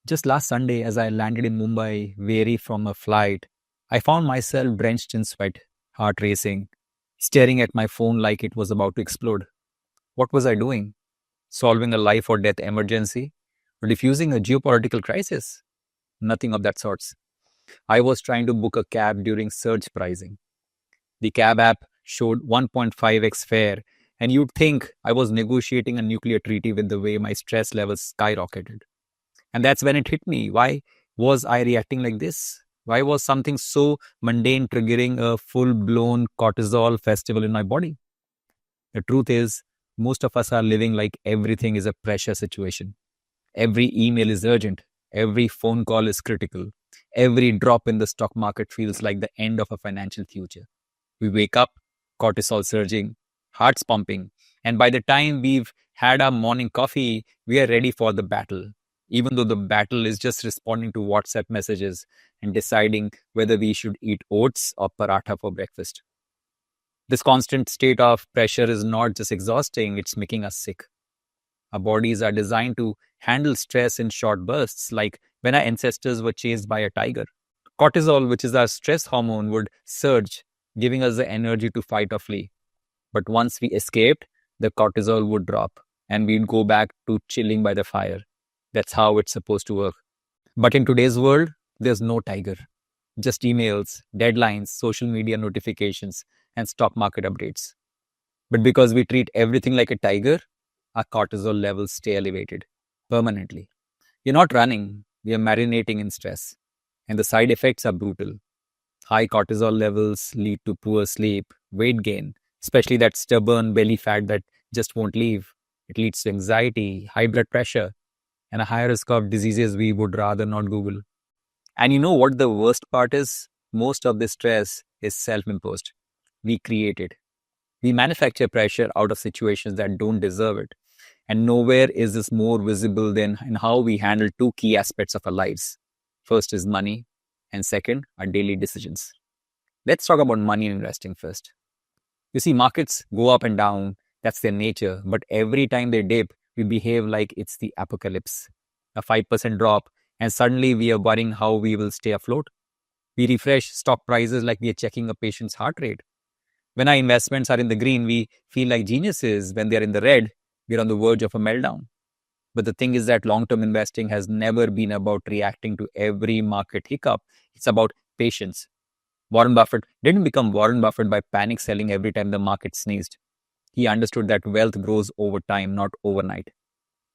Just last Sunday, as I landed in Mumbai, weary from a flight, I found myself drenched in sweat, heart racing, staring at my phone like it was about to explode. What was I doing? Solving a life or death emergency? Or diffusing a geopolitical crisis? Nothing of that sorts. I was trying to book a cab during surge pricing. The cab app showed 1.5x fare, and you'd think I was negotiating a nuclear treaty with the way my stress levels skyrocketed. And that's when it hit me. Why was I reacting like this? Why was something so mundane triggering a full blown cortisol festival in my body? The truth is, most of us are living like everything is a pressure situation. Every email is urgent. Every phone call is critical. Every drop in the stock market feels like the end of a financial future. We wake up, cortisol surging, hearts pumping, and by the time we've had our morning coffee, we are ready for the battle. Even though the battle is just responding to WhatsApp messages and deciding whether we should eat oats or paratha for breakfast. This constant state of pressure is not just exhausting, it's making us sick. Our bodies are designed to handle stress in short bursts, like when our ancestors were chased by a tiger. Cortisol, which is our stress hormone, would surge, giving us the energy to fight or flee. But once we escaped, the cortisol would drop and we'd go back to chilling by the fire. That's how it's supposed to work. But in today's world, there's no tiger, just emails, deadlines, social media notifications, and stock market updates. But because we treat everything like a tiger, our cortisol levels stay elevated permanently. We're not running, we are marinating in stress. And the side effects are brutal. High cortisol levels lead to poor sleep, weight gain, especially that stubborn belly fat that just won't leave. It leads to anxiety, high blood pressure, and a higher risk of diseases we would rather not Google. And you know what the worst part is? Most of this stress is self imposed. We create it. We manufacture pressure out of situations that don't deserve it. And nowhere is this more visible than in how we handle two key aspects of our lives. First is money, and second, our daily decisions. Let's talk about money and investing first. You see, markets go up and down, that's their nature, but every time they dip, we behave like it's the apocalypse. A 5% drop, and suddenly we are worrying how we will stay afloat. We refresh stock prices like we are checking a patient's heart rate. When our investments are in the green, we feel like geniuses. When they're in the red, we're on the verge of a meltdown. But the thing is that long term investing has never been about reacting to every market hiccup, it's about patience. Warren Buffett didn't become Warren Buffett by panic selling every time the market sneezed. He understood that wealth grows over time, not overnight.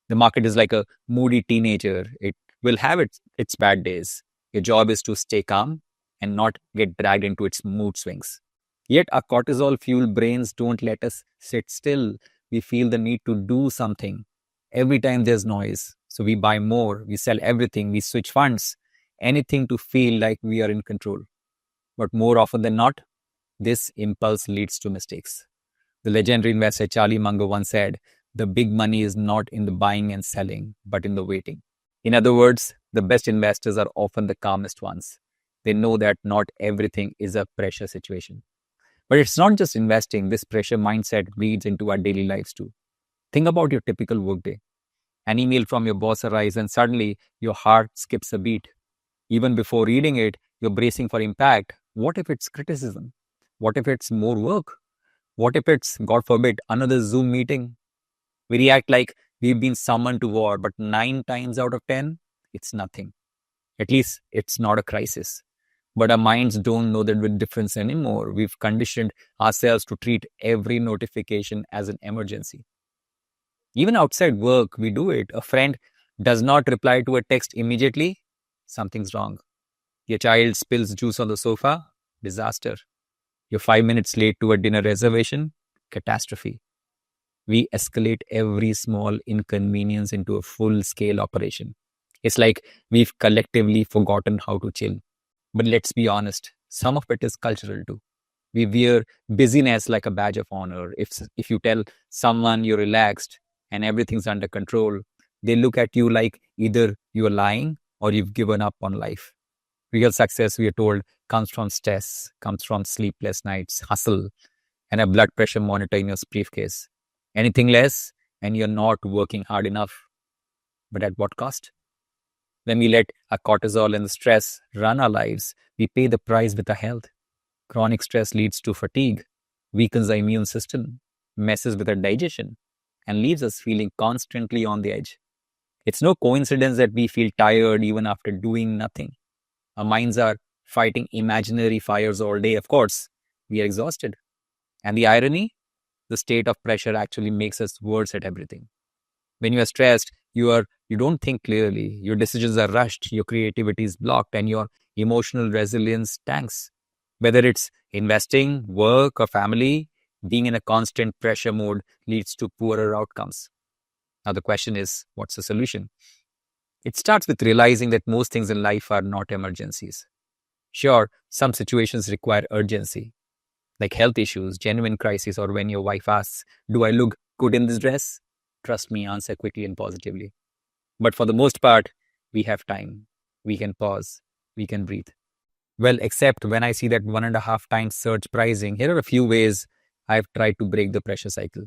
The market is like a moody teenager. It will have its bad days. Your job is to stay calm and not get dragged into its mood swings. Yet our cortisol fueled brains don't let us sit still. We feel the need to do something every time there's noise. So we buy more, we sell everything, we switch funds, anything to feel like we are in control. But more often than not, this impulse leads to mistakes. The legendary investor Charlie Munger once said, the big money is not in the buying and selling, but in the waiting. In other words, the best investors are often the calmest ones. They know that not everything is a pressure situation. But it's not just investing, this pressure mindset bleeds into our daily lives too. Think about your typical workday. An email from your boss arrives and suddenly your heart skips a beat. Even before reading it, you're bracing for impact. What if it's criticism? What if it's more work? What if it's, God forbid, another Zoom meeting? We react like we've been summoned to war, but 9 times out of 10, it's nothing. At least it's not a crisis. But our minds don't know the difference anymore. We've conditioned ourselves to treat every notification as an emergency. Even outside work, we do it. A friend does not reply to a text immediately, something's wrong. Your child spills juice on the sofa, disaster. You're 5 minutes late to a dinner reservation, catastrophe. We escalate every small inconvenience into a full scale operation. It's like we've collectively forgotten how to chill. But let's be honest, some of it is cultural too. We wear busyness like a badge of honor. If you tell someone you're relaxed and everything's under control, they look at you like either you're lying or you've given up on life. Real success, we are told, comes from stress, comes from sleepless nights, hustle, and a blood pressure monitor in your briefcase. Anything less, and you're not working hard enough. But at what cost? When we let our cortisol and stress run our lives, we pay the price with our health. Chronic stress leads to fatigue, weakens the immune system, messes with our digestion, and leaves us feeling constantly on the edge. It's no coincidence that we feel tired even after doing nothing. Our minds are fighting imaginary fires all day. Of course, we are exhausted. And the irony, the state of pressure actually makes us worse at everything. When you are stressed, you don't think clearly. Your decisions are rushed, your creativity is blocked, and your emotional resilience tanks. Whether it's investing, work, or family, being in a constant pressure mode leads to poorer outcomes. Now the question is, what's the solution? It starts with realizing that most things in life are not emergencies. Sure, some situations require urgency, like health issues, genuine crises, or when your wife asks, "Do I look good in this dress?" Trust me, answer quickly and positively. But for the most part, we have time. We can pause. We can breathe. Well, except when I see that 1.5 times surge pricing, here are a few ways I've tried to break the pressure cycle.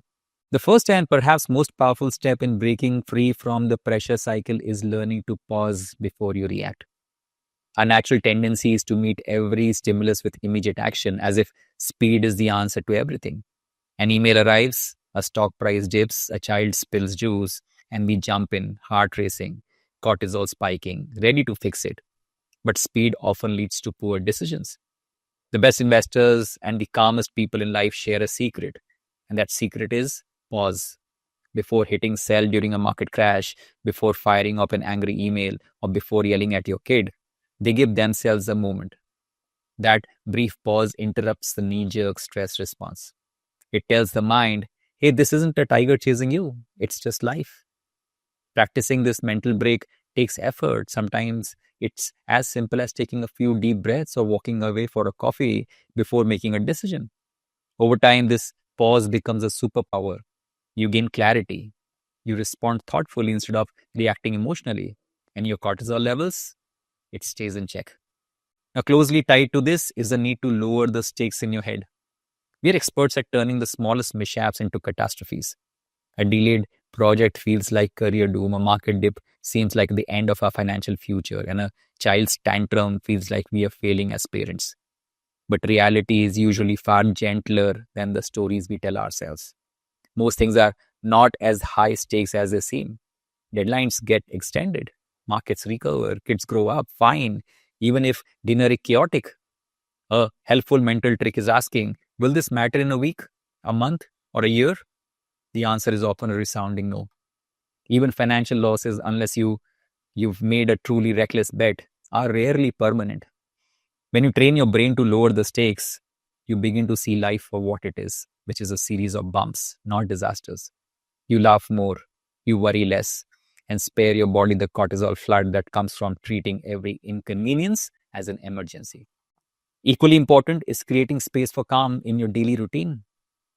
The first and perhaps most powerful step in breaking free from the pressure cycle is learning to pause before you react. Our natural tendency is to meet every stimulus with immediate action, as if speed is the answer to everything. An email arrives, a stock price dips, a child spills juice, and we jump in, heart racing, cortisol spiking, ready to fix it. But speed often leads to poor decisions. The best investors and the calmest people in life share a secret, and that secret is pause. Before hitting sell during a market crash, before firing up an angry email, or before yelling at your kid, they give themselves a moment. That brief pause interrupts the knee jerk stress response. It tells the mind, hey, this isn't a tiger chasing you, it's just life. Practicing this mental break takes effort. Sometimes it's as simple as taking a few deep breaths or walking away for a coffee before making a decision. Over time, this pause becomes a superpower. You gain clarity. You respond thoughtfully instead of reacting emotionally. And your cortisol levels, it stays in check. Now, closely tied to this is the need to lower the stakes in your head. We are experts at turning the smallest mishaps into catastrophes. A delayed project feels like career doom, a market dip seems like the end of our financial future, and a child's tantrum feels like we are failing as parents. But reality is usually far gentler than the stories we tell ourselves. Most things are not as high stakes as they seem. Deadlines get extended, markets recover, kids grow up fine, even if dinner is chaotic. A helpful mental trick is asking, will this matter in a week, a month, or a year? The answer is often a resounding no. Even financial losses, unless you've made a truly reckless bet, are rarely permanent. When you train your brain to lower the stakes, you begin to see life for what it is, which is a series of bumps, not disasters. You laugh more, you worry less, and spare your body the cortisol flood that comes from treating every inconvenience as an emergency. Equally important is creating space for calm in your daily routine.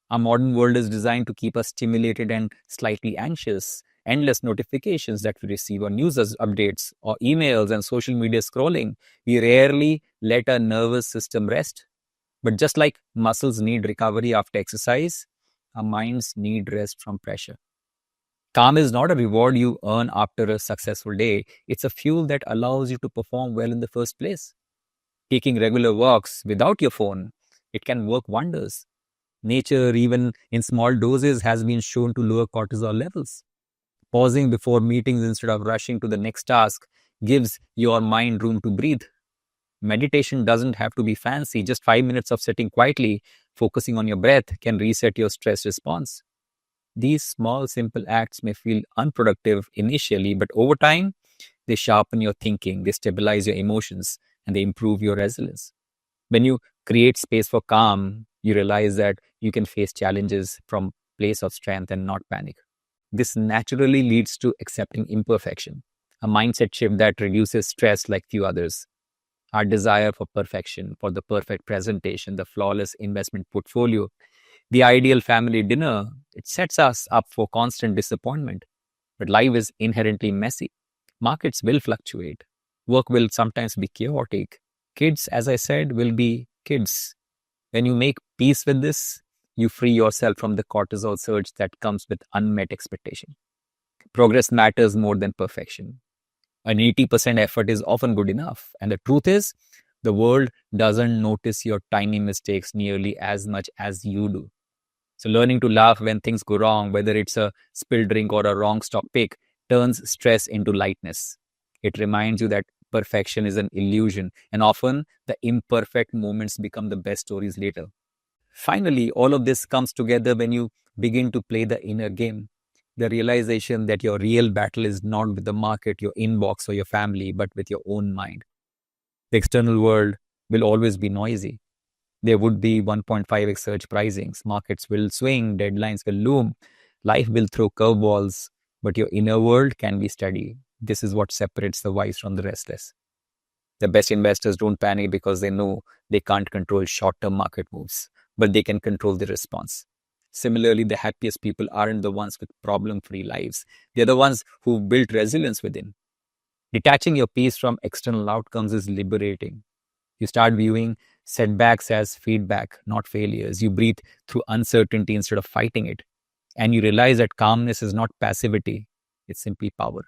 Our modern world is designed to keep us stimulated and slightly anxious. Endless notifications that we receive, or news updates, or emails and social media scrolling. We rarely let our nervous system rest. But just like muscles need recovery after exercise, our minds need rest from pressure. Calm is not a reward you earn after a successful day. It's a fuel that allows you to perform well in the first place. Taking regular walks without your phone, it can work wonders. Nature, even in small doses, has been shown to lower cortisol levels. Pausing before meetings instead of rushing to the next task gives your mind room to breathe. Meditation doesn't have to be fancy. Just 5 minutes of sitting quietly, focusing on your breath, can reset your stress response. These small, simple acts may feel unproductive initially, but over time, they sharpen your thinking, they stabilize your emotions, and they improve your resilience. When you create space for calm, you realize that you can face challenges from place of strength and not panic. This naturally leads to accepting imperfection, a mindset shift that reduces stress like few others. Our desire for perfection, for the perfect presentation, the flawless investment portfolio, the ideal family dinner, it sets us up for constant disappointment. But life is inherently messy. Markets will fluctuate. Work will sometimes be chaotic. Kids, as I said, will be kids. When you make peace with this, you free yourself from the cortisol surge that comes with unmet expectation. Progress matters more than perfection. An 80% effort is often good enough. And the truth is, the world doesn't notice your tiny mistakes nearly as much as you do. So, learning to laugh when things go wrong, whether it's a spilled drink or a wrong stock pick, turns stress into lightness. It reminds you that perfection is an illusion, and often the imperfect moments become the best stories later. Finally, all of this comes together when you begin to play the inner game. The realization that your real battle is not with the market, your inbox, or your family, but with your own mind. The external world will always be noisy. There would be 1.5x surge pricings, markets will swing, deadlines will loom, life will throw curveballs, but your inner world can be steady. This is what separates the wise from the restless. The best investors don't panic because they know they can't control short term market moves, but they can control the response. Similarly, the happiest people aren't the ones with problem free lives, they're the ones who built resilience within. Detaching your peace from external outcomes is liberating. You start viewing setbacks as feedback, not failures. You breathe through uncertainty instead of fighting it. And you realize that calmness is not passivity, it's simply power.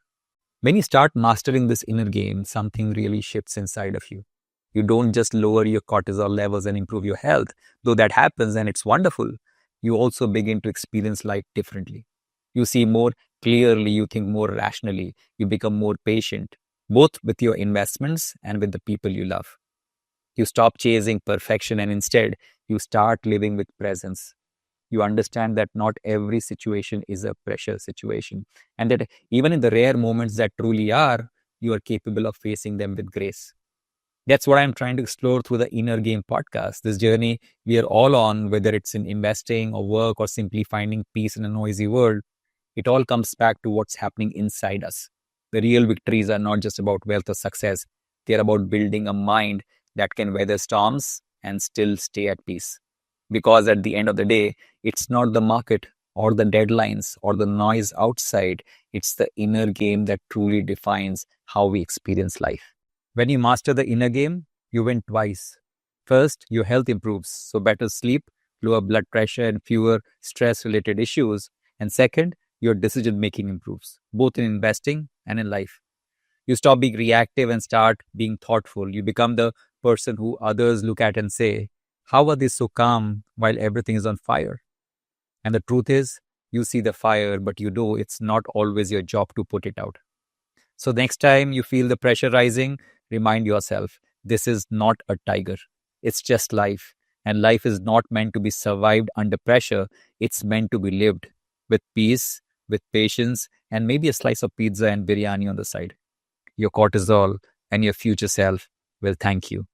When you start mastering this inner game, something really shifts inside of you. You don't just lower your cortisol levels and improve your health, though that happens and it's wonderful. You also begin to experience life differently. You see more clearly, you think more rationally, you become more patient, both with your investments and with the people you love. You stop chasing perfection and instead you start living with presence. You understand that not every situation is a pressure situation, and that even in the rare moments that truly are, you are capable of facing them with grace. That's what I'm trying to explore through the Inner Game podcast. This journey we are all on, whether it's in investing or work or simply finding peace in a noisy world, it all comes back to what's happening inside us. The real victories are not just about wealth or success, they're about building a mind that can weather storms and still stay at peace. Because at the end of the day, it's not the market or the deadlines or the noise outside, it's the inner game that truly defines how we experience life. When you master the inner game, you win twice. First, your health improves, so better sleep, lower blood pressure, and fewer stress related issues. And second, your decision making improves, both in investing and in life. You stop being reactive and start being thoughtful. You become the person who others look at and say, how are they so calm while everything is on fire? And the truth is, you see the fire, but you know it's not always your job to put it out. So next time you feel the pressure rising, remind yourself this is not a tiger. It's just life. And life is not meant to be survived under pressure. It's meant to be lived with peace, with patience, and maybe a slice of pizza and biryani on the side. Your cortisol and your future self will thank you.